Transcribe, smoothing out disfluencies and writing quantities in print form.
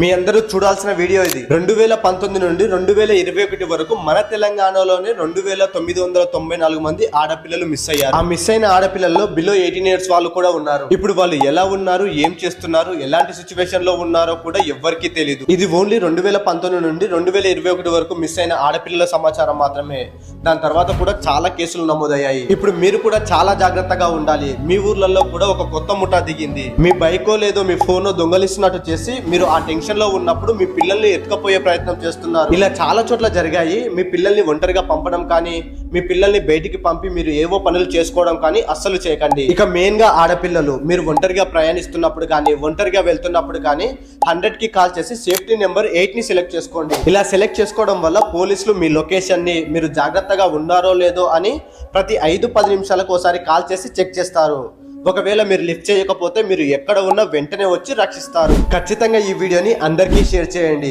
మీ అందరూ చూడాల్సిన వీడియో ఇది 2019 నుండి 2021 వరకు మన తెలంగాణలోనే 2994 మంది ఆడపిల్లలు మిస్ అయ్యారు. ఆ మిస్ అయిన ఆడపిల్లల్లో బిలో 18 ఇయర్స్ వాళ్ళు కూడా ఉన్నారు. ఇప్పుడు వాళ్ళు ఎలా ఉన్నారు, ఏం చేస్తున్నారు, ఎలాంటి సిచ్యువేషన్ లో ఉన్నారో కూడా ఎవ్వరికీ తెలియదు. ఇది ఓన్లీ 2019 నుండి 2021 వరకు మిస్ అయిన ఆడపిల్లల సమాచారం మాత్రమే. దాని తర్వాత కూడా చాలా కేసులు నమోదయ్యాయి. ఇప్పుడు మీరు కూడా చాలా జాగ్రత్తగా ఉండాలి. మీ ఊర్లలో కూడా ఒక కొత్త ముఠా దిగింది. మీ బైకో లేదో మీ ఫోన్ దొంగలిస్తున్నట్టు చేసి మీరు ఆ టెన్షన్ లో ఉన్నప్పుడు మీ పిల్లల్ని ఎత్తుకపోయే ప్రయత్నం చేస్తున్నారు. ఇలా చాలా చోట్ల జరిగాయి. మీ పిల్లల్ని ఒంటరిగా పంపడం కానీ, మీ పిల్లల్ని బయటికి పంపి మీరు ఏవో పనులు చేసుకోవడం కానీ అస్సలు చేయకండి. ఇక మెయిన్ గా ఆడపిల్లలు మీరు ఒంటరిగా ప్రయాణిస్తున్నప్పుడు కానీ, ఒంటరిగా వెళ్తున్నప్పుడు కానీ 100 కి కాల్ చేసి సేఫ్టీ నెంబర్ 8 ని సెలెక్ట్ చేసుకోండి. ఇలా సెలెక్ట్ చేసుకోవడం వల్ల పోలీసులు మీ లొకేషన్ ని, మీరు జాగ్రత్తగా ఉన్నారో లేదో అని ప్రతి 5-10 నిమిషాలకు ఒకసారి కాల్ చేసి చెక్ చేస్తారు. ఒకవేళ మీరు లిఫ్ట్ చేయకపోతే మీరు ఎక్కడ ఉన్నా వెంటనే వచ్చి రక్షిస్తారు. ఖచ్చితంగా ఈ వీడియోని అందరికీ షేర్ చేయండి.